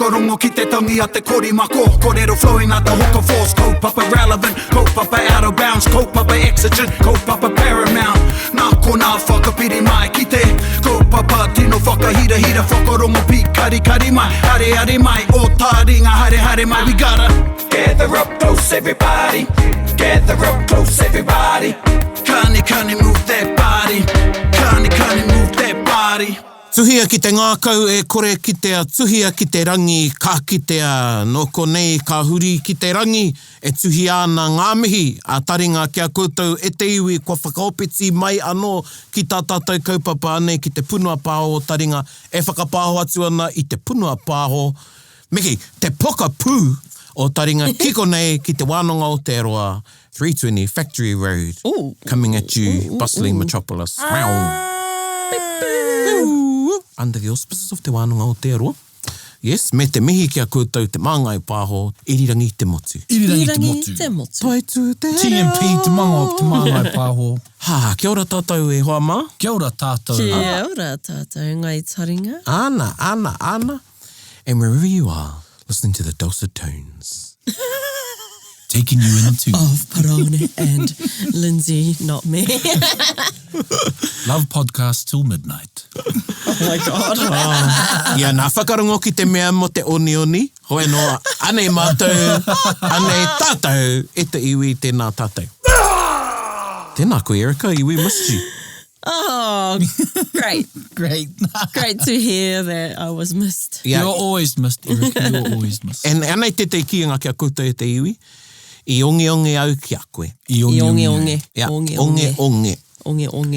whakarongo ki te tangi a te korimako. Kōrero flowing out the hook of force. Kaupapa relevant, kaupapa out of bounds, kaupapa exigent, kaupapa paramount. Nā ko nā whakapiri mai ki te kaupapa tino whakahira hira whakarongo pi kari kari mai. Hare hare mai, o Taringa hare hare mai. We gotta gather up close everybody. Gather up close everybody. Kani move that body. Kani move that body. Tuhia ki te ngākau e kore ki te tuhia ki te rangi, ka kitea no konei ka huri ki te rangi, e tuhi ana ngā mihi a Taringa kia koutou e te iwi kua whakaopeti mai anō ki tā tātou kaupapa anei ki te punua pāho o Taringa, e whakapāho atu ana i te punua pāho, meki, te poka pū o Taringa, kiko nei ki te Wānanga o te roa, 320 Factory Road, coming at you, bustling metropolis. Under the auspices of te Wānanga o te roa. Yes, me te mihi kia koutou te māngai pāho, irirangi te motu. Irirangi te motu. Pai tū te TMP te manga o te māngai pāho. Kia ora tātou e hoa mā. Kia ora tātou. Kia ora tātou, ngai Taringa. Ana. And wherever you are, listening to the dulcet tones. Taking you into... Of Parone and Lindsay, not me. Love podcast till midnight. Oh my God. Ia, nā whakarongo ki te mea mo te oni. Hoe noa, anei mātou, anei tātou, e te iwi tēnā tātou. Tēnā koe, Erica, iwi missed you. Oh, great. Great. Great to hear that I was missed. Yeah. You're always missed, Erica. You're always missed. And anei te kiinga kia koutou e te iwi, I onge au ki a koe. I onge. Yeah, Onge.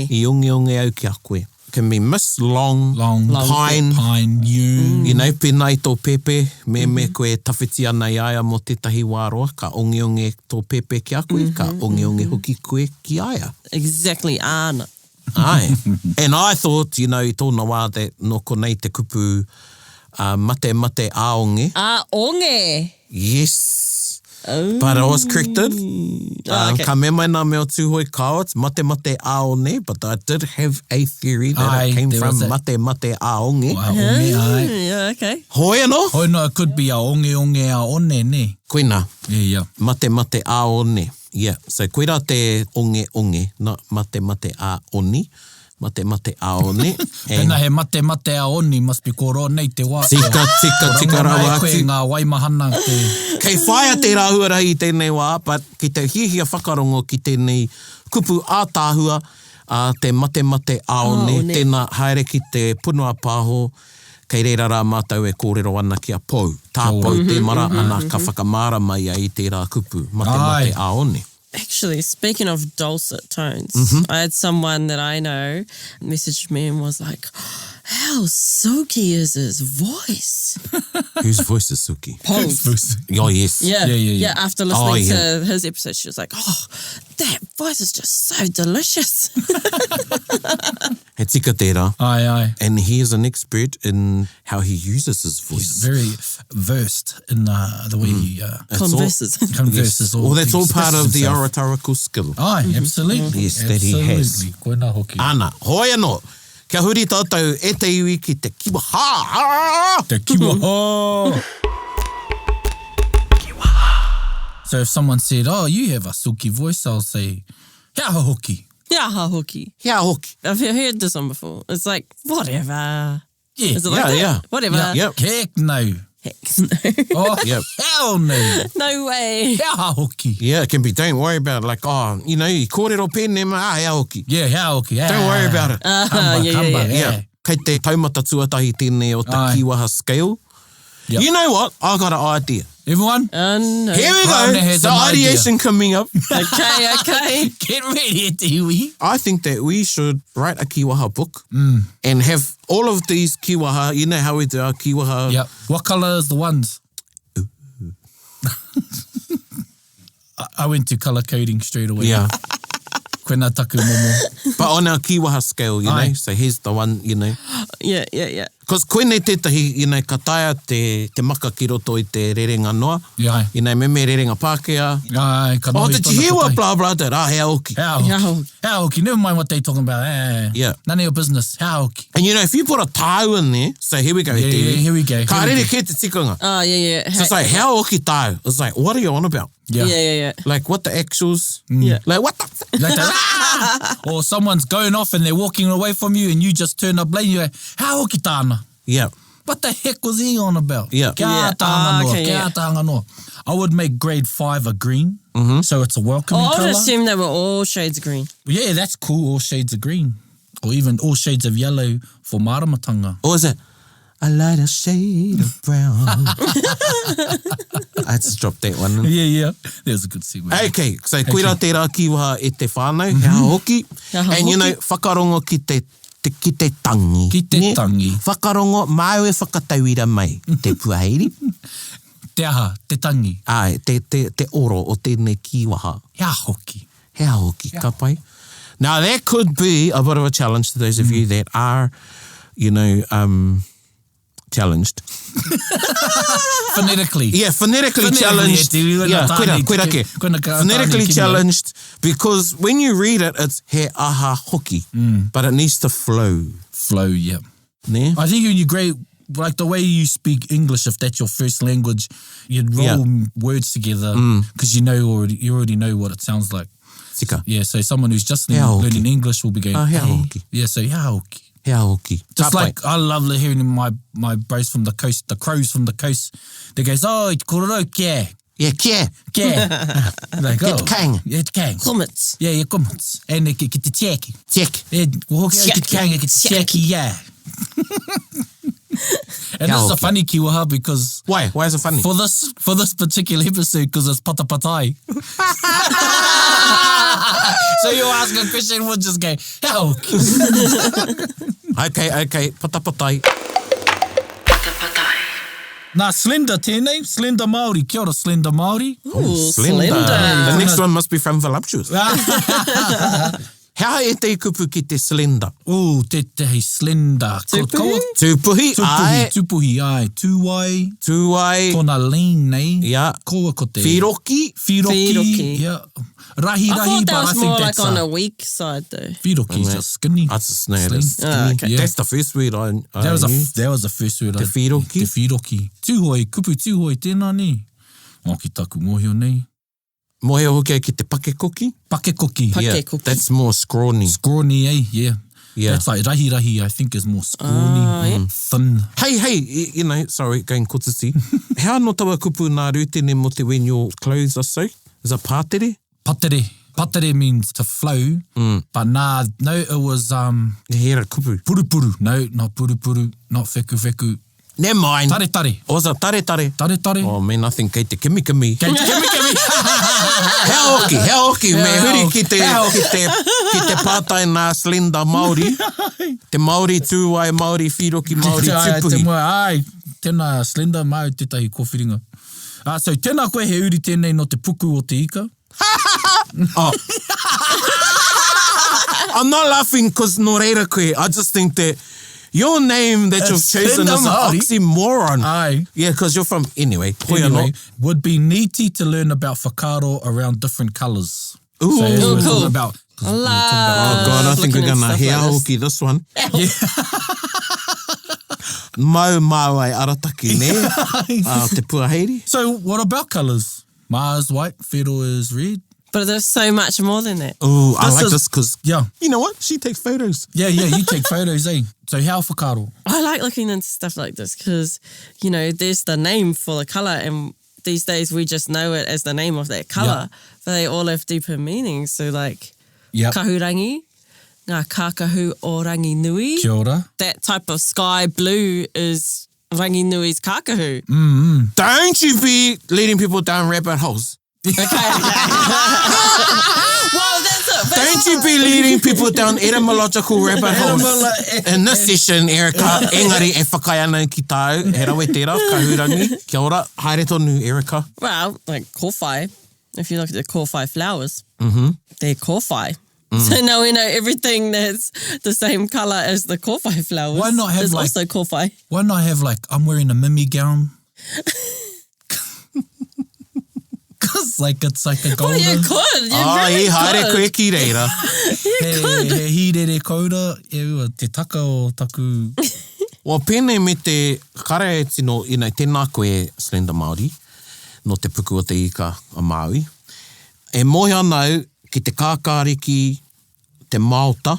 I onge au ki a koe. Can be miss, long, pine, you. You know, penai tō pepe, me koe tawhiti ana i aia mo tētahi wāroa, ka onge tō pepe ki a koe, ka onge hoki koe ki aia. Exactly, ana. Aye. And I thought, you know, I tōna wā that no konei te kupu mate aonge. Aonge? Yes. Oh. But I was corrected. Okay. Ka me mai nā mea tūhoi kāo, it's mate aone, but I did have a theory that it came from mate aonge. Yeah, okay. Hoi no? Hoi no, it could be aonge aone, ne? Koina. Yeah. Mate aone. Yeah, so koira te onge, not mate aoni. Mate aone. Pena he mate aoni must be kōrero nei te wā. Tika rawa atu. Koe ngā waimahana te... Kei whaia te rāhuarahi tēnei wā, but ki te hihia whakarongo ki tēnei kupu ātāhua, te mate aone, tēnā haere ki te punua pāho, kei reira rā mātou e kōrero ana ki a pou. Tā pou te mara, ana ka whakamāra mai ai te rā kupu, mate aone. Actually, speaking of dulcet tones, I had someone that I know messaged me and was like, how silky is his voice? Whose voice is silky? Paul's. Oh, yes. Yeah. After listening to his episode, she was like, oh, that voice is just so delicious. He tika tērā. Aye. And he is an expert in how he uses his voice. He's very versed in the way he Converses. Converses. Well, that's all part of the oratorical skill. Aye, absolutely. Yes, that he has. Koina hoki. Ana, hoi anō. Kia huri tātou e te iwi ki te kiwaha. Te kiwaha. So if someone said, oh, you have a silky voice, I'll say, hea hoki. Hoki. Hea hoki. I've heard this one before. It's like, whatever. Yeah. Is it like that? Yeah. Whatever. Yep. Heck no. Heck no. Oh, Yep. hell no. No way. Hea hoki. Yeah, it can be, don't worry about it. Like, oh, you know, I kōrero pēne ma, hea hoki. Yeah, hea hoki. Don't worry about it. Kamba, Yeah. Kei te taumata tuatahi tēnei o te kiwaha scale. Yep. You know what? I got an idea. Everyone? No. Here we Rana go. has So an idea. ideation coming up. Okay. Get ready, Tiwi. I think that we should write a kiwaha book and have all of these kiwaha, you know how we do our kiwaha. Yep. What colour is the ones? I went to colour coding straight away. Yeah. Koina taku momo. But on our kiwaha scale, you know, so here's the one, you know. Yeah. Because koenei tētahi, ka taia te maka ki roto i te rerenga noa. Yeah. Me rerenga Pākehā. Ai, ka Oh, nohi did you tōna hear what kotai. blah blah did? Hea hoki. Hea hoki. Never mind what they talking about. Yeah. None of your business. Hea hoki. And if you put a tau in there, so here we go. Yeah, here we go. Ka rere ke te tikanga. Oh, yeah. So it's like, hea hoki tau. It's like, what are you on about? Yeah. Like, what the actuals? Yeah. Like, what the... Like that. Or someone's going off and they're walking away from you and you just turn up late and you're like, hea hoki tāna. Yeah. What the heck was he on about? Yeah. Kia tahanga noa, kia tahanga noa. I would make grade 5 a green, so it's a welcoming I colour. would assume they were all shades of green. Yeah, that's cool, all shades of green. Or even all shades of yellow for maramatanga. Or is it, a lighter shade of brown? I just dropped that one. Yeah. There's a good segue. Okay, so koira te rā kiwaha e te whānau, hea hoki. Hea And whakarongo ki te tangi. Ki te tangi. Whakarongo, māu e whakatauira mai, te puaheiri. Te aha, te tangi. Ai, te oro o tēnei kiwaha. Hea hoki. Hea hoki, ka pai. Now, that could be a bit of a challenge to those of you that are, challenged. Phonetically. Yeah, phonetically challenged. Yeah, koira ke. Phonetically challenged because when you read it, it's he aha hoki, but it needs to flow. Flow, yeah. Ne? I think when you grade, like the way you speak English, if that's your first language, you'd roll words together because you already know what it sounds like. Tika. Yeah, so someone who's just Hea hoki. learning English will be going, Hea hey. hoki. Yeah, so hea hoki. Hea hoki. Just like I love hearing my bros from the coast, the crows from the coast. They goes, oh, kōrero, kia. Yeah, kia. Kia. Like, Get kang. Yeah, kang. Comets. Yeah, comments. And ki te tiaki. Tiek. Yeah, hoki ki te kang, ki te tiaki, yeah. And this is a funny kiwaha because... Why? Why is it funny? For this particular episode, because it's Patapatai. So you ask a question, we'll just go, hell. Okay. Patapatai. Patapatai. Nah, slender tēnei. Slender Māori. Kia ora, slender Māori. Ooh, slender. The next one must be from Voluptuous. Hea e te kupu ki te slender? Ooh, te slender. Tūpuhi. Ai. Tūpuhi, ai. Tūwai. Tūwai. Tōna lean, nei. Yeah. Koa ko te... Whiroki. Whiroki. Yeah. Rahi, I thought that but I was think more like that's on a weak side though. Whiroki is just skinny. I just know it is skinny. Oh, okay. Yeah. That's the first word I knew. That was the first word. Te whiroki? Te whiroki. Tūhoi, kupu tūhoi, tēnā nei. O ki taku mohio nei. Mohio hoki ki te pakekoki? Pakekoki. Pakekoki. That's more scrawny. Scrawny, eh? Yeah. Yeah. That's like rahi, I think, is more scrawny, thin. Hey, sorry, going kotasi. How no tawa kupu nā rūtene mo te when your clothes are soaked? Is it pātere? Patere. Patere means to flow, but no, it was Hera kupu. puru. No, not puru, not feku. Never mind. Tare. O was it tare? Tare. Oh, me nothing kei te kimi. Kimi. Hea hoki, me huri ki te pātai nā slender Māori. Te Māori tūwai, Māori whiroki, Māori tūpuhi. Ai, tēnā slender mai tētahi kōwhiringa. So tēnā koe he uri tēnei no te puku o te ika. Oh. I'm not laughing because no reira koe. I just think that your name that you've chosen is an oxymoron. Aye. Yeah, because you're from... Anyway. Would be neaty to learn about whakaro around different colours. Ooh. So as we're Cool. talking about... I love Oh, God, I think we're going to looking at hea stuff like hoki this one. Yeah. Mau ai arataki, ne? Te puaheiri. So what about colours? Mars white, Fero is red. But there's so much more than that. Ooh, I This like is- this because... Yeah. You know what? She takes photos. Yeah, you take photos, eh? So how whakaro? I like looking into stuff like this because, there's the name for the colour and these days we just know it as the name of that colour, but they all have deeper meanings. So like kahurangi, ngā kākahu o rangi nui. Kia ora. That type of sky blue is rangi nui's kākahu. Don't you be leading people down rabbit holes. Okay. Well, that's it. Don't you be leading people down etymological rabbit holes. In this session, Erica, engari e whakai ana ki tāu, he rawe tērā, kahurangi. Kia ora, haere tonu, Erica. Well, like kōwhai, if you look at the kōwhai flowers, Mm-hmm. they're kōwhai. So now we know everything that's the same colour as the kōwhai flowers. Why not have is like... also kōwhai. Why not have like, I'm wearing a mimi gown? Because like it's like a golden... Well, you could. You really haere could. koe ki reira. He hirere koura, e ua te taka o taku... Well, pēnei me te kare e tino, tēnā koe Slender Māori, no te puku o te ika a Māui. E mohi anau ki te kākāriki, te Malta,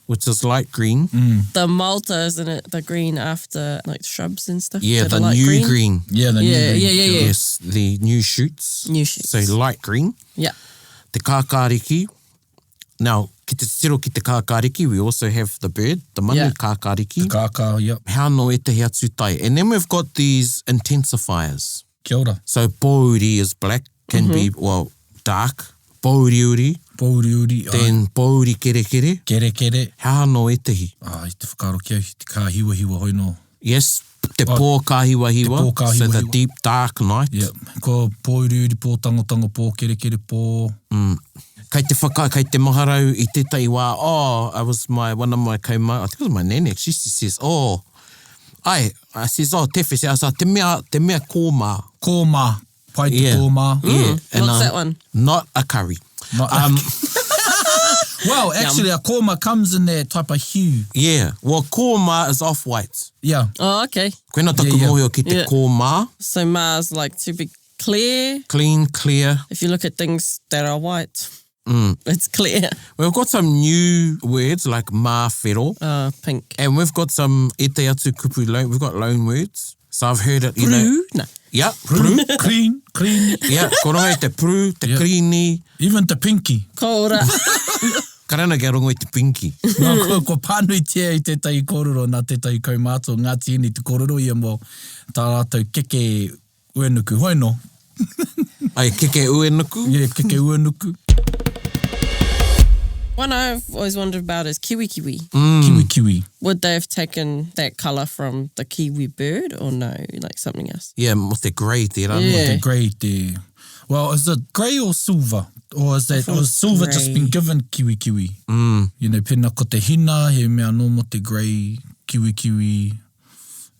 which is light green. The Malta, isn't it? The green after like shrubs and stuff. Yeah, that the are light new green. Yeah, the new green. Yeah. Yes, the new shoots. New shoots. So light green. Yeah. Te kākāriki. Now, ki te tiro ki te kākāriki, we also have the bird, the manu kākāriki. The kākā, yep. How no e te hea tūtai. And then we've got these intensifiers. Kia ora. So pōuri is black, can be, well, dark. Pōuriuri. Pōuriuri. Then pōuri kerekere. Kerekere. How no e te hi. I te whakaro kia, te kā hiwa hoi no. Yes, te pō kāhiwa. Te pō kāhiwa. So the deep dark night. Yep. Ko pōuriuri, pō tangotango, pō kerekere, pō... Kei te maharau I tētai wā, I was one of my kaumau, I think it was my nene, she says, I says, tewe, I said, te mea kōmā. Kōmā, pai te kōmā. Yeah. And, What's that one? Not a curry. Well, actually, a kōmā comes in that type of hue. Yeah, well, kōmā is off-white. Yeah. Oh, okay. Koe nā taku mohi o ki te kōmā. So Mars like to be clear. Clean, clear. If you look at things that are white, it's clear. We've got some new words like mawhero. Pink. And we've got some e te atu kupu loan. We've got loan words. So I've heard it, Prū. Yeah, Prū. Clean. Yeah, koronga e te prū, te creamy. Even the pinky. Kōra. Karana kia rongo I te pinky. No, ko pānui tia I tētai kōrero nā tētai kaumātua Ngāti Eni te kōrero ia mō tā rātou keke uenuku. Hoi no. Ai, keke uenuku? Yeah, keke uenuku. One I've always wondered about is kiwi. Kiwi. Would they have taken that colour from the kiwi bird or no, like something else? Yeah, mo te grey te rana. Yeah. The grey there. Well, is it grey or silver? Or is silver grey. just been given kiwi? You know, pena ko te hina, he mea no mo te grey, kiwi.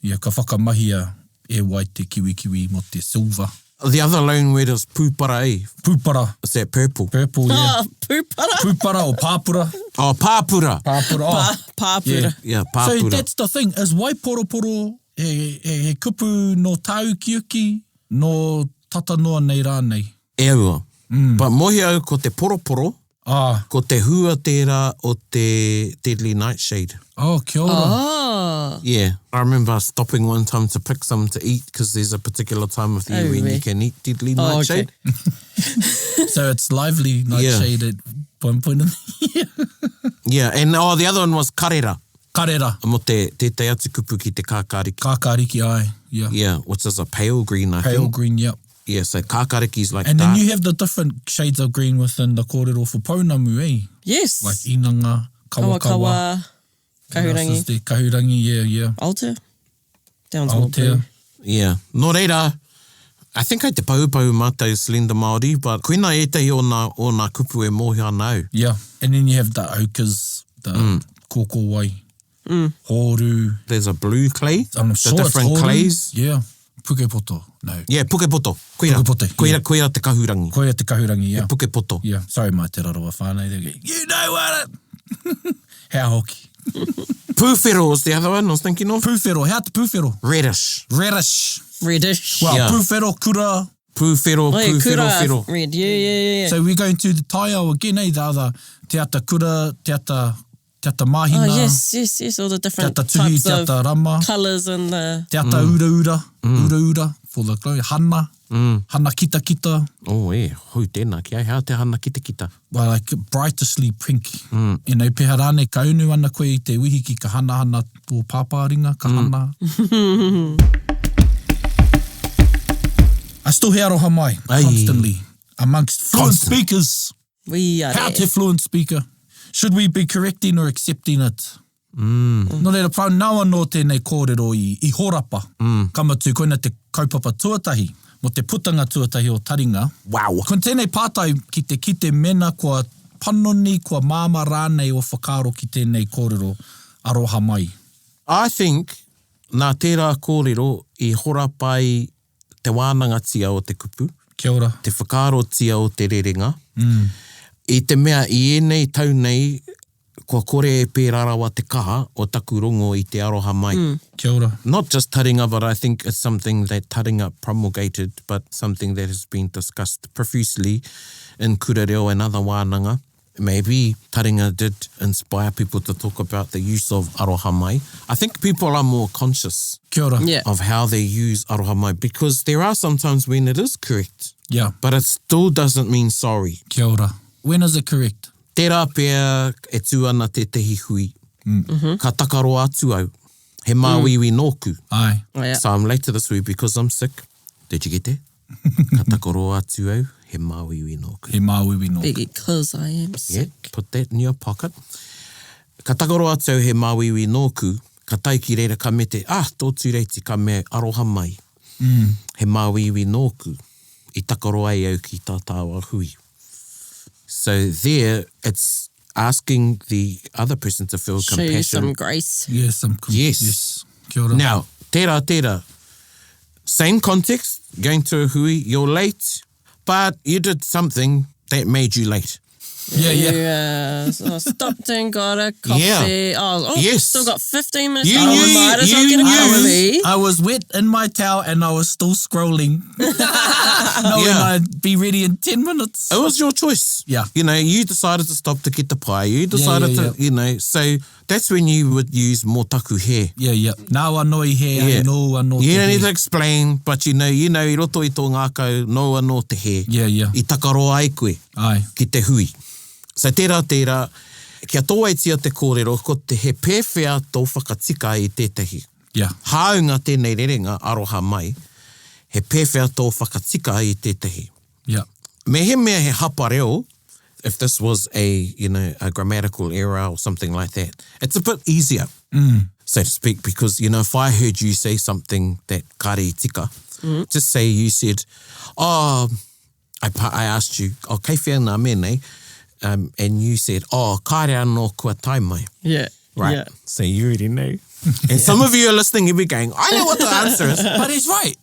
Yeah, ka whakamahia e wai te kiwi mo te silver. The other loan word is pūpara, eh? Pūpara. Is that purple? Purple, yeah. Oh, pūpara. Pūpara or pāpura. Oh, pāpura. Pāpura. Pāpura. Yeah, So pāpura. that's the thing, is waiporoporo he kupu no tāu kiuki, no tata noa nei rānei. E ua. But mohi au ko te poroporo, ko te hua tērā o te deadly nightshade. Oh, kia ora. Oh. Yeah, I remember stopping one time to pick some to eat because there's a particular time of the year when you can eat deadly nightshade. So it's lively nightshade at one point in the year. Yeah, and the other one was karera. Karera. Mo te atu kupu ki te kākāriki. Kākāriki, ai. Yeah. Yeah, which is a pale green, I think. Pale green, yep. Yeah, so kākāriki is like and dark. then you have the different shades of green within the kōrero for pounamu, eh? Yes. Like inanga, kawakawa. Kahurangi. The kahurangi, yeah. Alter. Down's more Alter. blue. Yeah. Nō reira, I think I te paupau mātou Slender Māori, but koina e tehi o nā kupu e mohi anau. Yeah. And then you have the ochres, the kōkowai, horu. There's a blue clay, I'm the sure it's different horu. clays. Yeah. Pukepoto. No. Yeah, pukepoto. Koira. Pukepoto, yeah. Koira te kahurangi. Koia te kahurangi, yeah. Pukepoto. Yeah. Sorry, mai te rarawa whānei. They go, you know what? How hoki. Pūwhero was the other one I was thinking of. Pūwhero. How te pūwhero? Reddish. Reddish. Well, Yeah. pūwhero, kura. Pūwhero, Oh, yeah, pūwhero, kura. whiro. Red. Yeah. So we're going to the taiao again, eh? The other, te ata kura, te ata mahina. Oh, yes. All the different Te ata tuhi, types te ata of rama. colours and the... Te ata ura for the glow. Hana. Hana kita. Oh, e, hou tēnā ki ai. How te hana kita. Well, like brightishly pink. You know, peha rāne kaunu ana koe I te wihi ki ka hana tō pāpāringa, ka hana. I still hear aroha mai, constantly, amongst fluent speakers. We are How there. te fluent speaker? Should we be correcting or accepting it? No reira, whau nawa no tēnei kōrero I horapa. Kamatu koina te kaupapa tuatahi, mo te putanga tuatahi o Taringa. Wow. Ko tēnei pātai ki te mena kua panoni kua māma rānei o whakaaro ki tēnei kōrero aroha mai? I think nā tērā kōrero I hora pai te wānanga tia o te kupu, Kia ora. te whakaaro tia o te rerenga. I te mea I enei tau nei, kua kore e pērarawa te kaha o taku rongo I te aroha mai. Kia ora. Not just Taringa, but I think it's something that Taringa promulgated, but something that has been discussed profusely in kōrero and other wānanga. Maybe Taringa did inspire people to talk about the use of aroha mai. I think people are more conscious Kia ora. Yeah. of how they use aroha mai because there are sometimes when it is correct, Yeah. but it still doesn't mean sorry. Kia ora. When is it correct? Tērā pēr e tū ana te tehi hui. Ka takaro atu au. He māwiwi nōku. Ai. Oh, yeah. So I'm late to this week because I'm sick. Did you get it? Ka takaro atu au. He māwiwi nōku. He māwiwi no. Because I am Yeah, sick. put that in your pocket. Ka takaro atu au he māwiwi nōku. Ka tai ki reira ka mete. Tōtu reiti ka me aroha mai. He māwiwi nōku. I takaro ai au ki tā tāua hui. So there, it's asking the other person to feel Show you compassion. some grace. Yes, Yes. Yes. Kia ora. Now, tērā. Same context, going to a hui, you're late, but you did something that made you late. Yeah. So I stopped and got a coffee. Yeah. Yes. Still got 15 minutes. You I might as well get a coffee. I was wet in my towel and I was still scrolling. Knowing Yeah. I'd be ready in 10 minutes. It was your choice. Yeah. You know, you decided to stop to get the pie. You decided yeah. to, you know, so that's when you would use more taku he. Yeah. Nā anō I he, Yeah. no anō You te don't he. need to explain, but you know, I roto I tō ngākau, no anō te he. Yeah. I takaro ai koe. Ai. Ki te hui. So tērā, kia tōaitia te kōrero, ko te he pēwhea tō whakatika I tētahi. Yeah. Hāunga tēnei rerenga aroha mai, he pēwhea tō whakatika I tētahi. Yeah. Me he mea he hapa reo, if this was a grammatical error or something like that, it's a bit easier, so to speak, because, if I heard you say something that kare tika, just say you said, I asked you, kei whea ngā menei, and you said, kare anō kua tai mai. Yeah. Right. Yeah. So you already know. And some of you are listening, you'll be going, I know what the answer is. But it's right.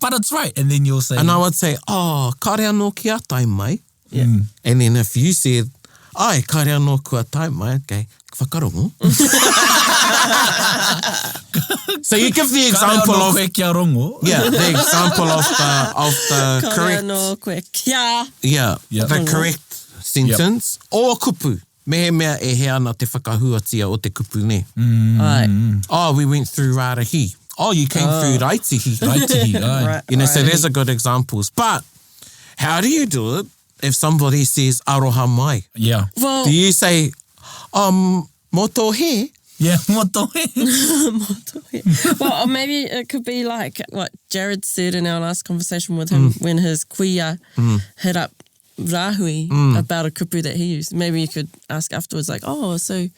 But it's right. And then you'll say... And I would say, kare anō kia tai mai. Yeah. And then if you said, kare anō kua tai mai, okay, whakarongo. So you give the example of... Koe kia rongo. Yeah, the example of the correct... Kōrero koe kia. Yeah, Yep. the correct sentence. Or kupu. Me he mea e he ana te whakahuatia o te kupu ne. Ai. We went through Rarahi. You came through Raitihi. Raitihi, ai. Right, So there's a good examples. But how do you do it if somebody says aroha mai? Yeah. Well, Do you say, moto he? Yeah, moto he. well, or maybe it could be like what Jared said in our last conversation with him when his kuia hit up Rahui about a kupu that he used. Maybe you could ask afterwards, like, so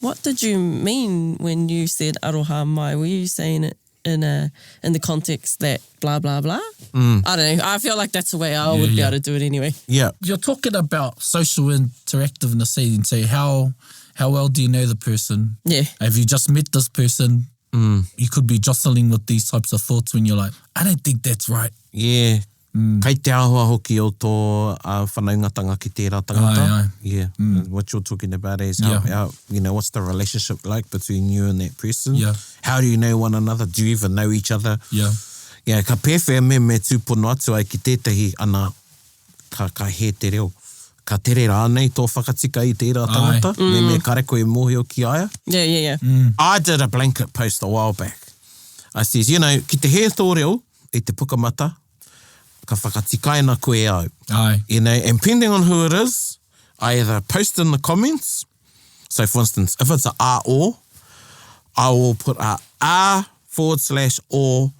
what did you mean when you said aroha mai? Were you saying it in the context that blah, blah, blah? I don't know. I feel like that's the way I would be able to do it anyway. Yeah. You're talking about social interactiveness, and so how well do you know the person? Yeah. Have you just met this person? You could be jostling with these types of thoughts when you're like, I don't think that's right. Yeah. Kei te ahua hoki o tō whanaungatanga ki tērā tangata. Ai. Yeah. What you're talking about is how, what's the relationship like between you and that person? Yeah. How do you know one another? Do you even know each other? Yeah. Yeah, ka pēwhea me tūpono atu ai ki tētahi ana ka he te reo. Ka tere rānei tō whakatika I tērā tangata. Me kareko e mōhio ki aia. Yeah. I did a blanket post a while back. I says, ki te he tō reo, I te pukamata, ka whakatikaina koe au. Aye. And depending on who it is, I either post in the comments. So for instance, if it's a I will put a /or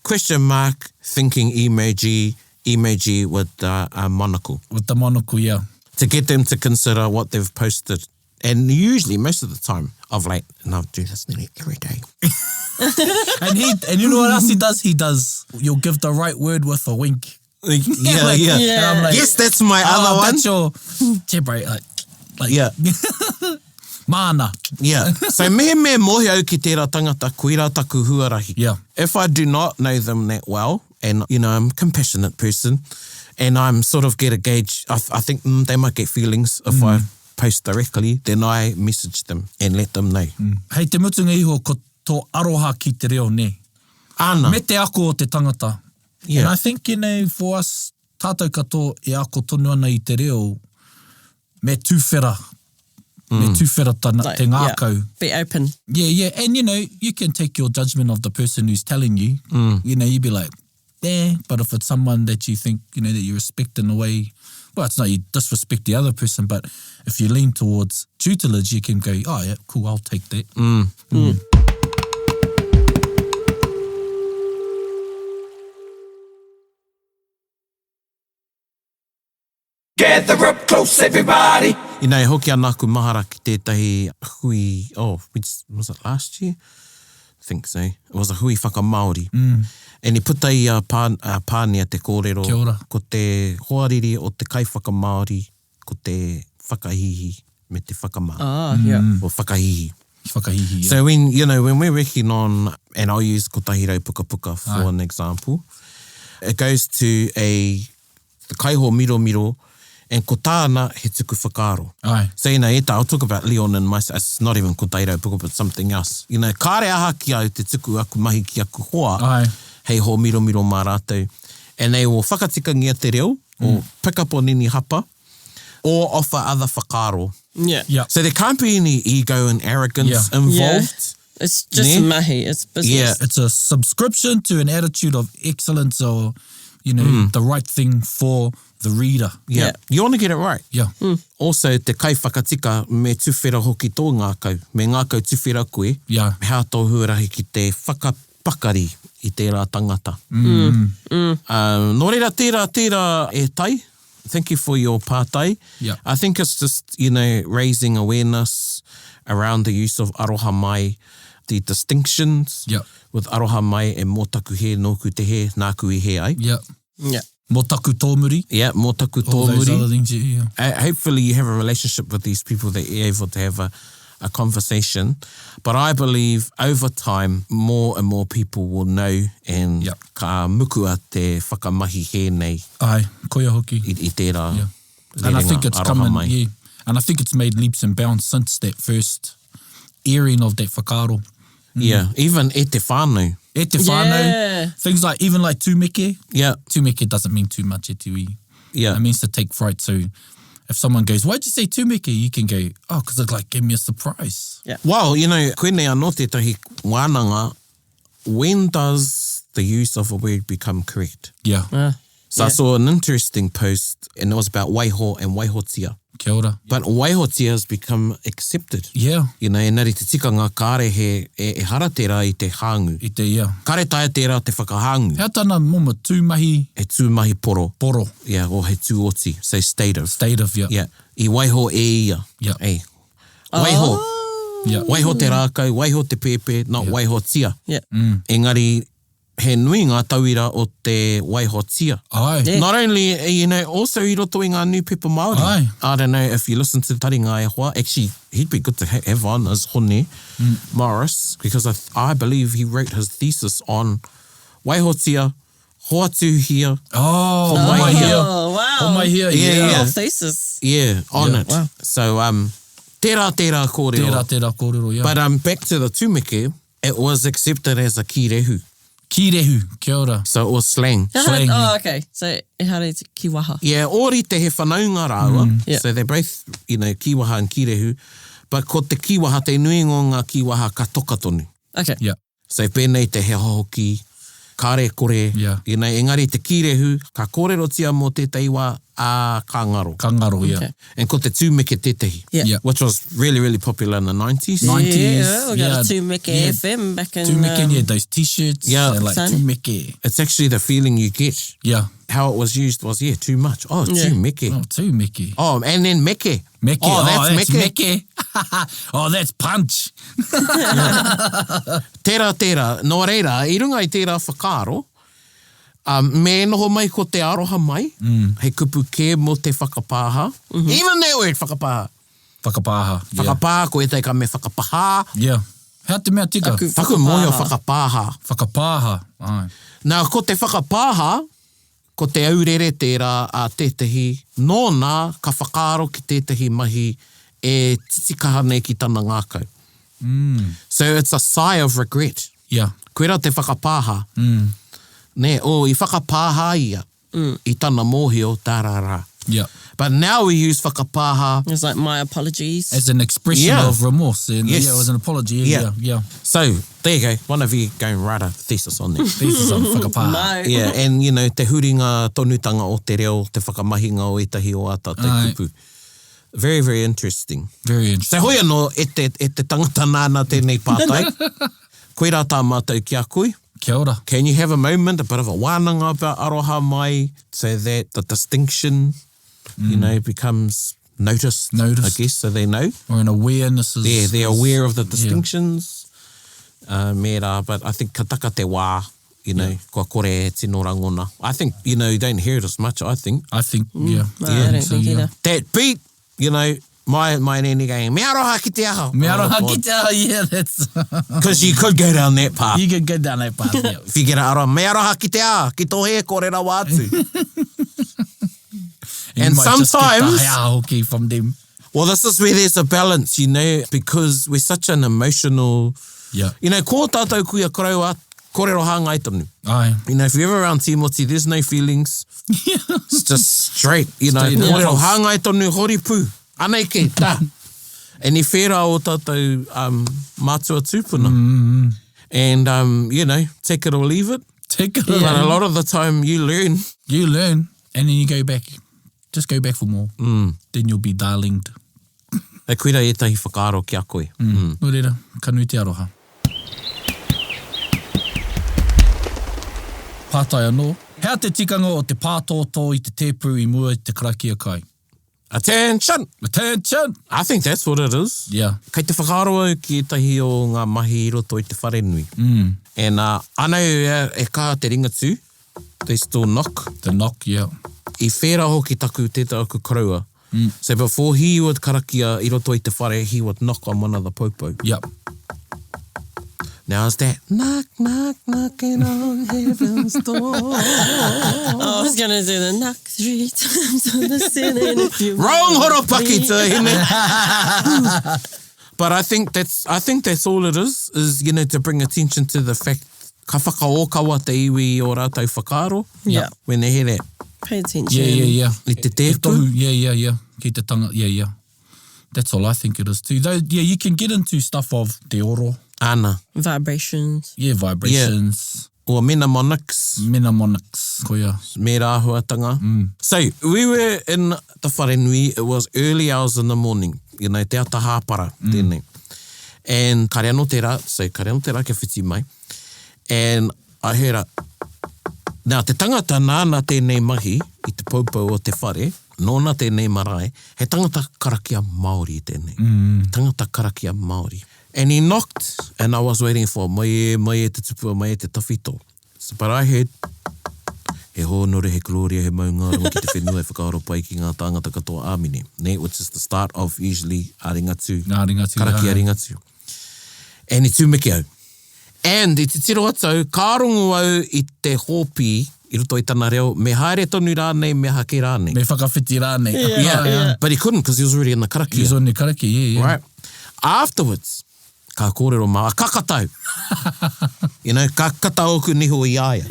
question mark thinking emoji with a monocle. With the monocle, yeah. To get them to consider what they've posted. And usually, most of the time, of late, and I'll do this nearly every day. And you know what else he does? You'll give the right word with a wink. Yeah, Like, yeah. And I'm like, Yes, that's my other one. That's your... Yeah, bro, like Yeah. Mana. Yeah. So me mohi au ki tērā tangata koira taku huarahi. Yeah. If I do not know them that well, and, you know, I'm a compassionate person, and I'm sort of get a gauge, I think they might get feelings if I post directly, then I message them and let them know. Hei, te mutunga iho ko tō aroha ki te reo, ne? Ana. Me te ako o te tangata. Yeah. And I think, you know, for us, tātou katoa e ako tonu ana i te reo, me tūwhera. Me tūwhera Like, te ngākau. Be open. Yeah. And, you know, you can take your judgment of the person who's telling you. You know, you'd be like, but if it's someone that you think, you know, that you respect in a way, well, it's not you disrespect the other person, but if you lean towards tutelage, you can go, oh, yeah, cool, I'll take that. Gather up close, everybody. I nei hoki anāku mahara ki tētahi hui, was it last year? I think so. It was a hui whakamaori. E ni puta i a pānia te kōrero. Kia ora. Ko te hoariri o te kai whakamaori, ko te whakahihi me te whakamā. Or whakahihi. Whakahihi, yeah. So when we're working on, and I'll use kotahirau puka puka for an example, it goes to the kaiho miro, and ko tāna he tuku whakaaro. Aye. So, I'll talk about Leon and myself. It's not even kotahirau puka, but something else. Kāre aha ki au te tuku aku mahi ki aku hoa, Aye. hei ho miro mā rātou. And they will whakatikangia te reo, or pick up on any hapa, or offer other whakaaro. Yeah. Yeah. So there can't be any ego and arrogance involved. It's just mahi. It's business. Yeah. It's a subscription to an attitude of excellence or, you know, the right thing for the reader. Yeah. You want to get it right. Yeah. Also, te kai whakatika me tuwhera hoki tō ngākau, me ngākau tuwhera koe, Yeah. hea tō huarahi ki te whakapakari i tērā tangata. Nō reira tērā e tai. Thank you for your pātai. Yeah. I think it's just, raising awareness around the use of aroha mai, the distinctions Yeah. with aroha mai e mōtaku he, nōku te he, nāku I he ai. Yeah. Yeah. Motaku tōmuri. Yeah, mōtaku All those other tōmuri. things, yeah. Hopefully you have a relationship with these people that you're able to have a conversation. But I believe over time, more and more people will know and Yeah. ka mukua te whakamahi he nei Aye, koia hoki. I tērā. Yeah. And I rerenga think it's aroha coming, mai. yeah. And I think it's made leaps and bounds since that first airing of that whakaaro. Yeah, even e te whānau. E te whānau, Yeah. things like, even like tūmeke. Yeah, Tūmeke doesn't mean too much, e te ui. yeah. It means to take fright. So if someone goes, why'd you say tūmeke? You can go, oh, because it like gave me a surprise. Yeah. Well, koenei anō tētahi wānanga, when does the use of a word become correct? Yeah. So I saw an interesting post, and it was about waiho and waihotia. Kia ora. But waihotia has become accepted. Yeah. E nari te tikanga kāre he e hara tērā I te hāngu. I te, yeah. Kāre taia tērā te whakahāngu. Hea tāna moma tūmahi He tūmahi poro. poro. Yeah, or he tūoti. So state of. State of, yeah. Yeah. I waiho e ia. Yeah. Ei. Waiho. Yeah. Waiho te rākau, waiho te pepe, not waiho tia. Yeah. Engari, he nui ngā tauira o te waiho tia. Aye. Yeah. Not only, also I roto I ngā new people Māori. Aye. I don't know if you listen to Taringa e hoa. Actually, he'd be good to have on as Hone Morris, because I believe he wrote his thesis on waihotia, hoatuhia. Oh, my my ear. here. Oh, wow. Oh, my here. Yeah, Yeah. yeah. Oh, thesis. Yeah, on Yeah. it. Wow. So, tērā kōrero. Tērā kōrero, yeah. But back to the tūmeke, it was accepted as a kirehu. Kirehu, kia ora. So it was slang. Slang, yeah. Oh, okay. So, e hare te kiwaha. Yeah, ori te he whanaunga rāua. Yeah. So they're both, kiwaha and kirehu. But ko te kiwaha, te nuingo ngā kiwaha ka tokatonu. Okay. Yeah. So pēnei te he hoki, kāre kore. Yeah. Engari te kirehu, ka kōrero tia mō tētai wā a ka ngaro. Ka ngaro, yeah. Okay. And ko te tūmeke tētahi. Yeah. Yeah. Which was really, really popular in the 90s. 90s, Yeah, we got yeah. a Tūmeke Yeah. FM back in... Tūmeke, yeah, those t-shirts. Yeah. And like Sun. tūmeke. It's actually the feeling you get. Yeah. How it was used was, too much. Oh, Yeah. tūmeke. Oh, tūmeke. Oh, and then meke. Meke. Oh, that's meke. meke. Oh, that's punch. Tērā. Nō reira, I runga I tērā whakaaro, Me noho mai ko te aroha mai, he kupu kē mo te whakapāha. Even that word, whakapāha. Whakapāha. Whakapāha, ko e te ka me whakapaha. Yeah. Hea te mea tika? Whaku moio whakapāha. Whakapāha. Ai. Nā, ko te whakapāha, ko te aurere tērā a tētahi, nōna ka whakaaro ki tētahi mahi e titikaha nei ki tana ngākau. So it's a sigh of regret. Yeah. Koera te whakapāha. Ne, I whakapāha ia. I tana mōhio, tarara. Yeah. But now we use whakapāha. It's like my apologies. As an expression of remorse. And Yes. Yeah, as an apology. Yeah. So, there you go. One of you go and write a thesis on that. Thesis on whakapāha. No. Yeah, and you know, te huringa tonutanga o te reo, te whakamahinga o etahi o ata, te Ai. kupu. Very, very interesting. Very interesting. So hoi anō, e te tangata nāna tēnei pātai. Koe rā tā mātou ki a koe. Kia ora. Can you have a moment, a bit of a wānanga about aroha mai, so that the distinction, you know, becomes noticed, I guess, so they know. Or an awareness is... They're aware of the distinctions. Me rā, but I think ka taka te wā, you know, kua kore e tino rangona. I think, you know, you don't hear it as much, I think. I think, yeah. No, I don't think either. That beat, you know, my nene going, me aroha ki te aho. Me aroha ki te aho, yeah, that's... Because you could go down that path. You can go down that path, yeah. If you get aroha, me aroha ki te aho, ki tō he kōrero wātu. And sometimes... just get the hea hoki from them. Well, this is where there's a balance, you know, because we're such an emotional... Yeah. You know, ko tātou kuia kōrero hāngai tonu. Aye. You know, if you're ever around Timoti, there's no feelings. It's just straight, you know. Straight Kōrero out. hāngai tonu, hori pū. Anei ke, tā. E ni whērā o tātou mātua tūpuna. And, you know, take it or leave it. Take it. But a lot of the time you learn. You learn, and then you go back. Just go back for more. Then you'll be darlinged. E kuira e tahi whakaaro ki a koe. No reira, kanu te aroha. Pātai anō. Hea te tikanga o te pātōtō i te tēpū i mua i te karakia kai. Attention! Attention! I think that's what it is. Yeah. Kei te whakaaro au ki tahi o ngā mahi i roto i te wharenui. And anau e kā te ringatū, they still knock. The knock, yeah. I whērā hoki taku te aku karaua. So before he would karakia i roto i te whare, he would knock on one of the popo. Yep. Now it's that knock, knock, knocking on heaven's door. I was going to do the knock 3 times on the ceiling if you Wrong want horopaki me. to him. But I think that's all it is, you know, to bring attention to the fact ka whakaokawa te iwi o rātou whakaaro. Yeah. When they hear that. Pay attention. Yeah. I te Te tēpu. tohu, yeah. Ki te tanga, yeah. That's all I think it is too. Though, yeah, you can get into stuff of te oro. Ana. Vibrations. Yeah, vibrations. Or mnemonics. Mnemonics, koia. Me rāhuatanga. So, we were in the wharenui. It was early hours in the morning. You know, te ata hāpara, tēnei. And kare anō te rā, kia whiti mai. And I heard a... Now, te tangata nāna tēnei mahi, i te poupou o te whare, nōna tēnei marae, he tangata karakia Māori tēnei. Tangata karakia Māori. And he knocked, and I was waiting for mai e te tupua, mai e te tawhito. So, but I heard, he hōnore, he gloria, he maunga, runga ki te whenua, e whakaaro pai ki ngā tāngata katoa āmine. Ne, which is the start of usually a ringatu. Karakia ringatu. And he tūmeke au. And i te tiro atau, ka rongo au i te hōpi, i roto i tana reo, me haere tonu rānei, me hake rānei. Me whakawhiti rānei. Yeah. But he couldn't, because he was already in the karakia. He was on the karakia, yeah. Right. Afterwards, ka kōrero mā, kakatau. You know, kakatau oku niho i aia.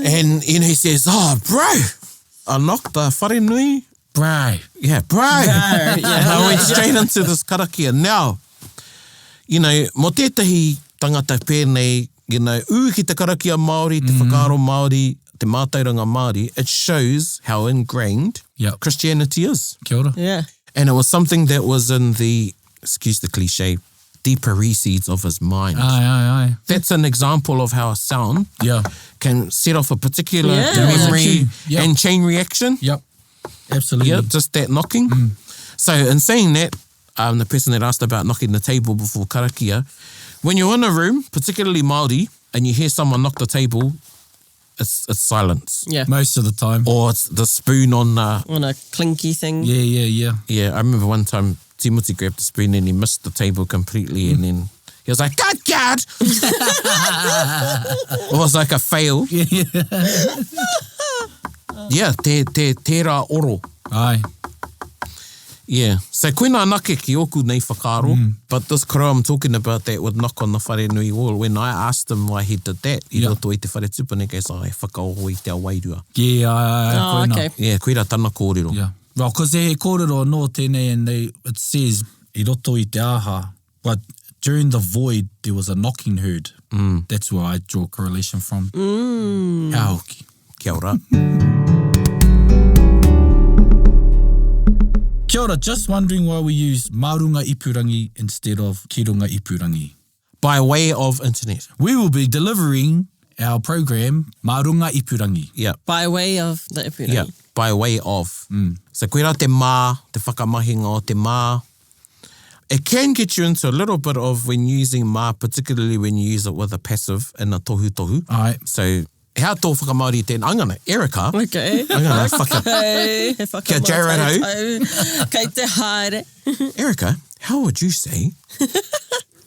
And, you know, he says, oh, bro, I knocked the wharenui. Bro. Yeah, bro. And I went straight into this karakia. Now, you know, mo tētahi tangata pēnei, you know, ki te karakia Māori, te whakaaro Māori, te mātauranga Māori, it shows how ingrained Christianity is. Kia ora. Yeah. And it was something that was in the, excuse the cliche, deeper recesses of his mind. Aye. That's an example of how a sound can set off a particular memory and chain reaction. Yep. Absolutely. Yeah, just that knocking. So in saying that, the person that asked about knocking the table before karakia, when you're in a room, particularly Māori, and you hear someone knock the table, it's silence. Yeah. Most of the time. Or it's the spoon on... On a clinky thing. Yeah. Yeah, I remember one time Timothy grabbed the spoon and he missed the table completely and then he was like, God! It was like a fail. Yeah, tērā oro. Aye. Yeah, so koina nake ki oku nei whakaaro, but this karo I'm talking about that would knock on the whare nui wall. When I asked him why he did that, I roto i te whare tupaneke, so I whakaoho i te awairua. Yeah, Oh, koina. okay. Yeah, koira tana kōrero. Yeah. Well, because they kōrero no tēnei and it says I roto i te aha, but during the void there was a knocking heard. That's where I draw a correlation from. Hoki. Kia ora. Kia ora, just wondering why we use marunga ipurangi instead of kirunga ipurangi. By way of internet. We will be delivering our program marunga ipurangi. Yeah. By way of the ipurangi. Yeah, by way of. So koira te mā, te whakamahinga o te mā. It can get you into a little bit of when using mā, particularly when you use it with a passive in a tohu. Aye. So, hea tō whakamaori tēnā. I'm going to, Erica. Okay. I'm going to Kia Jared Kei te haere. Erica, how would you say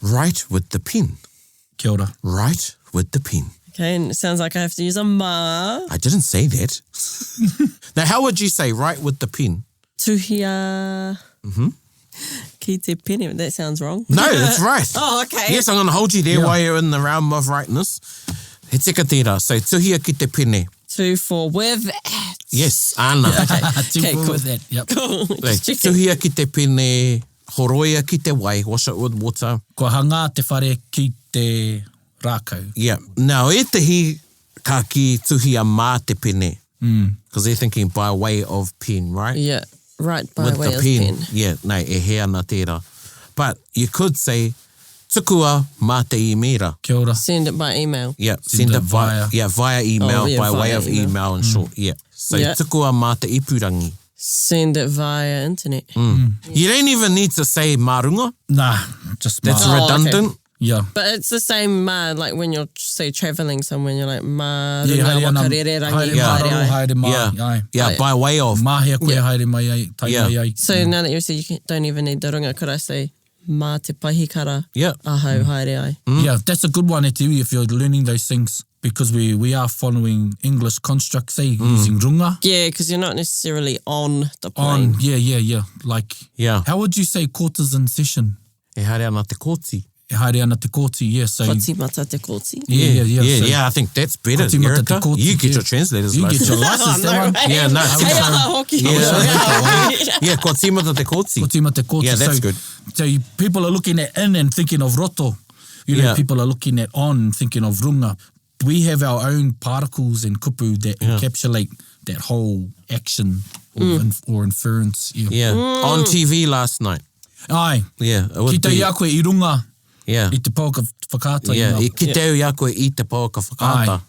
write with the pen? Kia ora. Write with the pen. Okay, and it sounds like I have to use a ma. I didn't say that. Now, how would you say write with the pen? Tuhia. Ki te pene. That sounds wrong. No, that's right. Oh, okay. Yes, I'm going to hold you there while you're in the realm of rightness. He tika tērā. So, tuhia ki te pene. Two for with. Yes, ana. Okay, cool. With that. Yep. Cool. Like, tuhia ki te pene, horoia ki te wai, wash it with water. Ko hanga te whare ki te rākau. Yeah. Now, e tehi ka ki tuhia mā te pene. Because they're thinking by way of pen, right? Yeah, right by With way the of pen. pen. Yeah, nei, e hea na tērā. But you could say, tukua mā te imera. Kia ora. Send it by email. Yeah, send it via email, Oh, yeah, by way via of email. in short. Yeah. So, Yeah. tukua mā te ipurangi. Send it via internet. You don't even need to say marunga. Nah, just That's ma. Oh, okay. redundant. Yeah. But it's the same ma, like when you're, say, travelling somewhere, you're like, ma, Yeah, haere ana, wakarere rangi, haere Yeah. mararo, haere ai. haere ma. Yeah. Aye. Yeah, by way of. Mahea koe Yeah. haere mai ai, tai Yeah. mai ai. So now that you said don't even need the runga, could I say, ma te pahikara, Yeah. ahau haere ai? Yeah, that's a good one, Etiwi, if you're learning those things, because we are following English constructs, using runga. Yeah, because you're not necessarily on the plane. On, yeah. Like, Yeah. how would you say quarters in session? E haere ana te kōti. E haere ana te kōti, yeah. So, Koti mata te koti. yeah. So, I think that's better, Koti mata te Erica. koti, You get yeah. your translators You get license. your license, that one. Yeah, no, Hey, hoki. Yeah, ko tīmata te kōti. Koti mata te kōti. Yeah, that's so, good. So people are looking at in and thinking of roto. You know, Yeah. people are looking at on and thinking of runga. We have our own particles and kupu that encapsulate that whole action or inference. Yeah, on TV last night. Aye. Yeah. it would Ki te be- ia koe i runga Yeah. i te pauka whakata. Yeah, i I ki teo ia koe i te pauka whakata.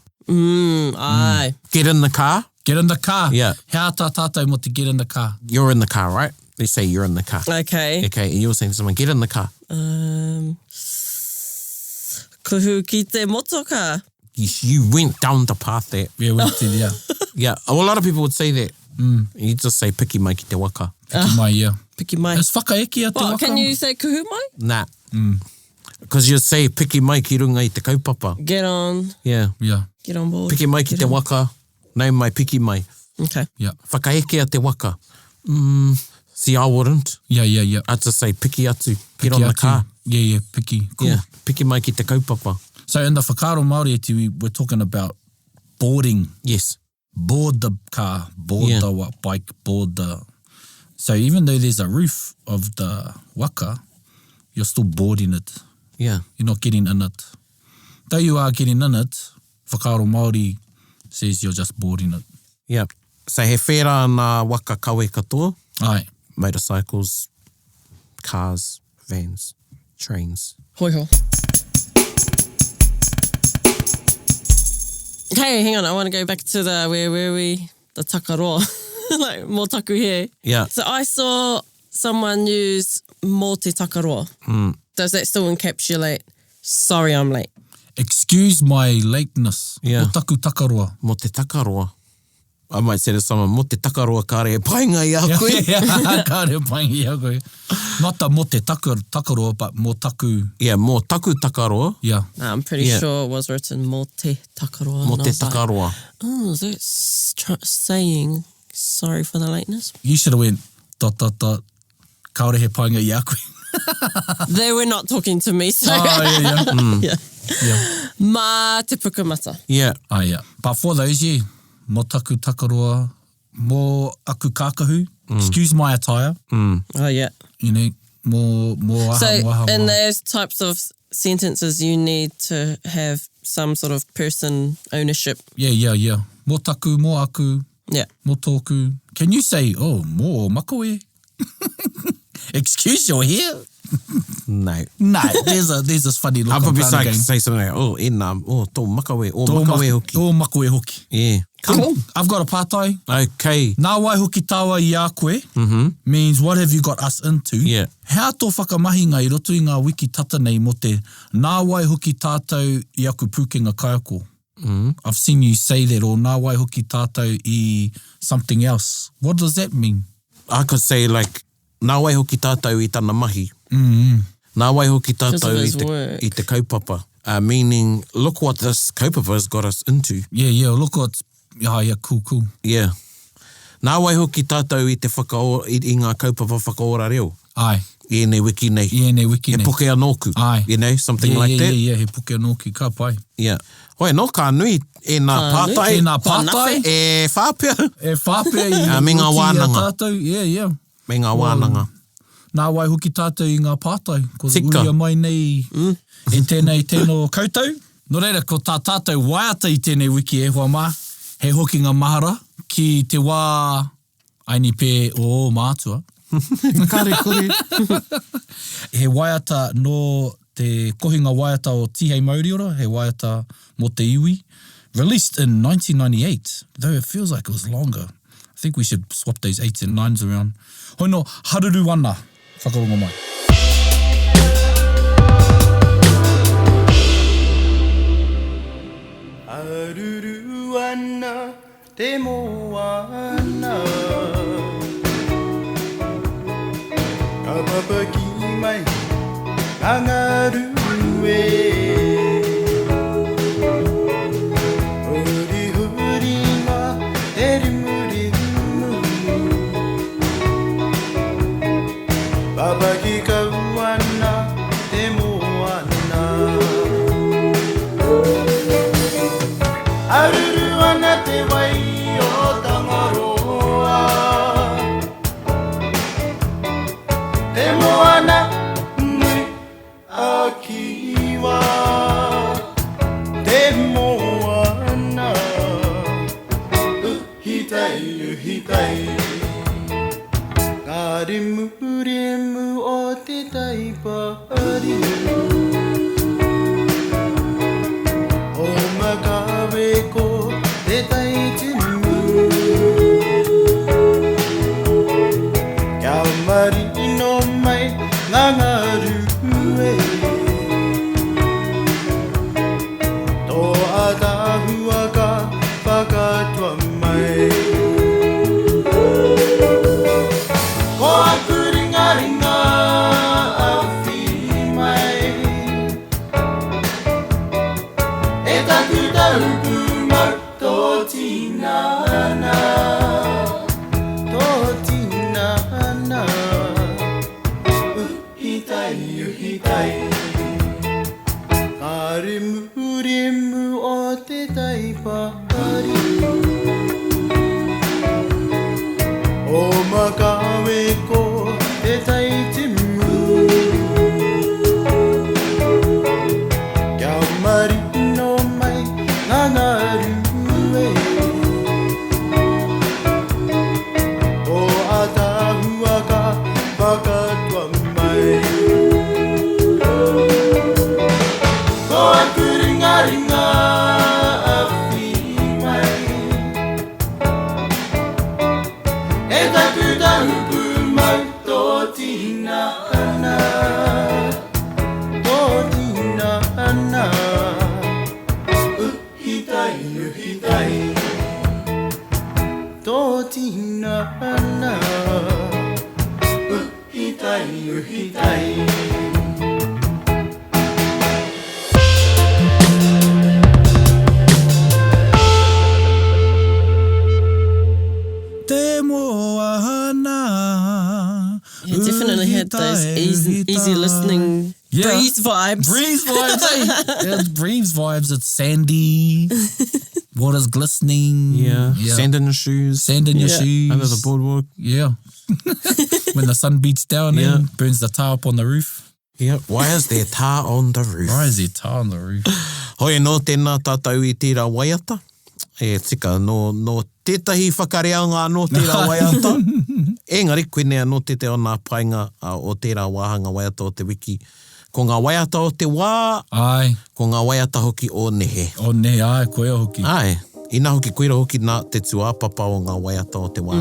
Aye. Get in the car. Get in the car. Yeah. Hea tā tātou mo te get in the car. You're in the car, right? They say you're in the car. Okay. Okay, and you were saying to someone, get in the car. Kuhu ki te motoka. You went down the path there. Yeah, went to there. Yeah, a lot of people would say that. You just say piki mai ki te waka. Piki mai, yeah. Piki mai. It's whakaeki a te What, waka. can you say kuhu mai? Nah. Because you say piki mai ki runga i te kaupapa. Get on. Yeah. Yeah, Get on board. Piki mai ki te waka. Nau mai piki mai. Okay. yeah. Whakaeke a te waka. See, I wouldn't. Yeah. I'd just say piki atu. Get Piki on the atu. car. Yeah, piki. Cool. Yeah. Piki mai ki te kaupapa. So in the whakaaro Māori, we're talking about boarding. Yes. Board the car, board Yeah. the bike, board the... So even though there's a roof of the waka, you're still boarding it. Yeah. You're not getting in it. Though you are getting in it, whakaaro Māori says you're just boarding it. Yeah. So he whera nā waka kawe katoa. Aye. Motorcycles, cars, vans, trains. Hoi ho. Okay, hang on. I want to go back to the, where were we? The takaroa. Like, mō taku here. Yeah. So I saw someone use mō te takaroa. Does that still encapsulate, sorry, I'm late? Excuse my lateness. Yeah. Mo taku takaroa. Mo te takaroa. I might say to someone, mo te takaroa kāre painga i a koe. Kāre painga i a koe. Not the mo te takaroa, but mo taku. Yeah, mo taku takaroa. Yeah. No, I'm pretty sure it was written mo te takaroa. Mo and I te was like, takaroa. oh, is that saying sorry for the lateness? You should have went ... Kaore he painga i a koe. They were not talking to me, so... Yeah. Ma te pukamata. Yeah. Yeah. But for those, yeah, mo taku takaroa, mo aku kākahu, excuse my attire, Oh, yeah. you know, mo aha, So mo aha, in mo aha. those types of sentences, you need to have some sort of person ownership. Yeah. Mo taku, mo aku, Yeah. mo tōku. Can you say, oh, mo makawe? Excuse your hair? No. No, there's this funny look I'll on probably Pātai game. say something like, oh, tō makawe, makawe hoki. Tō makawe hoki. Yeah. Cool. I've got a pātai. Okay. Nā wai hoki tāwa i a koe means what have you got us into? Yeah. Hea tō whakamahinga I roto I ngā wiki tata nei mo te nā wai hoki tātou I aku pūkenga kaiako. I've seen you say that, or nā wai hoki tātou I something else. What does that mean? I could say like, nā wai hoki tātou I tana mahi. Nā wai hoki Because of tātou his I work. te kaupapa. Meaning, look what this kaupapa has got us into. Yeah, look what... Yeah, cool. Yeah. Nā wai hoki tātou I te I ngā kaupapa whakaora reo. Ai. I nei wiki nei. Nei wiki He nei. puke anōku. Ai. You know, something like that. Yeah, he puke anōku, ka pai. Yeah. Hoi, no ka nui e nā Ka pātai. E nā pātai. E whāpea. E whāpea I Me ngā wiki Wānanga. a tātou. Yeah. Me ngā Wānanga. Nā wai hoki tātou I ngā pātai. Ko Tika. uia mai nei e tēnei tēno koutou. No reira, ko tā tātou waiata I tēnei wiki e hoa mā. He hoki ngā mahara ki te wā aini pē o mātua. Kare kore. He waiata no te kohinga waiata o Tihei Mauriora, he waiata mo te iwi. Released in 1998, though it feels like it was longer. I think we should swap those 8s and 9s around. Hoi no, haruru ana, whakarongo mai. Haruru ana, te moana. Ka papaki mai, angaru e. Huri huri ngā, te rimu rimu. Papaki kau ana, te moana. Haruru ana te wai o Tangaroa. Te moana nui a kiwa. Te moana uhitai. Ka rimu o te taipari. O makawe ko te taitimu. Kia marino mai ngā ngaru e. Tō atahua ka whakatua mai. Ko aku ringa a whiri mai. E taku taupu mau tō tinana. Tō tinana. Uhitai. Ka rimu o te taipari. O makawe ko te taitimu. Kia marino mai ngā ngaru e. tō tina ana uhitai Te moana. You definitely had those easy listening breeze vibes. Breeze vibes, eh? Yeah, breeze vibes. It's sandy. Water's glistening. Yeah. Sand in your shoes. Sand in your shoes. Under the boardwalk. Yeah. When the sun beats down and burns the tar up on the roof. Yeah. Why is there tar on the roof? Why is there tar on the roof? Hoi no tēnā tātou I tērā waiata. E tika no tētahi whakareanga no tērā waiata. Engari, koenea no te ona painga o tērā wāhanga waiata o te wiki. Ko ngā waiata o te wā, Ai. ko ngā waiata hoki o nehe. O nehe, ai, koea hoki. Ai, ina hoki koera hoki nā te tuāpapa o ngā waiata o te wā.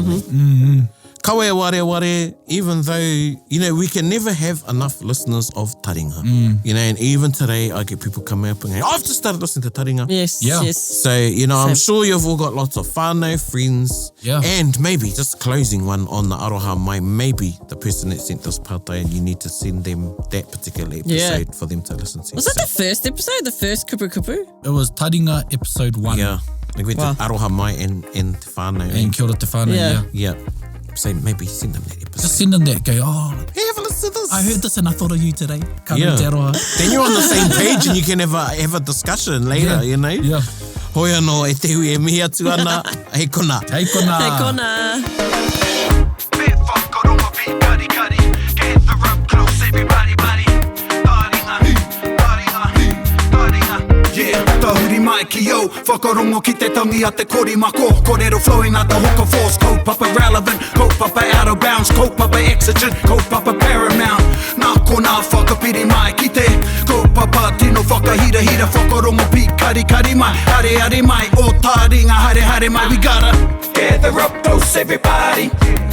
Kawe ware, even though, we can never have enough listeners of Taringa. And even today, I get people coming up and going, I've just started listening to Taringa. Yes. So, I'm sure you've all got lots of whānau, friends, and maybe, just closing one on the aroha mai, maybe the person that sent this pātai and you need to send them that particular episode for them to listen to. Was that the first episode, the first kupu? It was Taringa episode 1. Yeah. Like we did aroha mai and te whānau. And kia ora te whānau, Yeah. So maybe send them that episode. Just send them that, go, hey, have a listen to this. I heard this and I thought of you today. Ka te aroha. Then you're on the same page and you can have a discussion later, Yeah. Hoi anō, e te hui e mihi atu ana, hei kona. Hei kona. Hei kona. Bit whakarongo pi kari kari. Get the rope close, everybody, buddy. Taringa. Yeah, tahuri mai ki yo. Whakarongo ki te tangi a te kori mako. Kōrero flowing out the hook of force. Kaupapa relevant, kaupapa out of bounds. Kaupapa exigent, kaupapa paramount. Nā kona whakapiri mai ki te kaupapa tino whakahira. Whakarongo pi kari mai. Hare mai, o Taringa, hare mai. We gotta gather up close, everybody.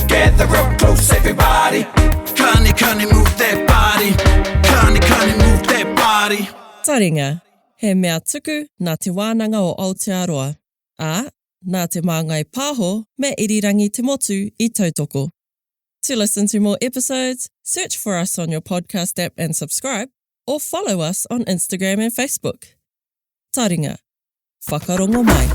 Gather up close, everybody. Kani move that body. Kani move that body. Taringa, he mea tuku nā te Wānanga o Aotearoa. Nā te māngai pāho me irirangi te motu I tautoko. To listen to more episodes, search for us on your podcast app and subscribe, or follow us on Instagram and Facebook. Taringa, whakarongo mai.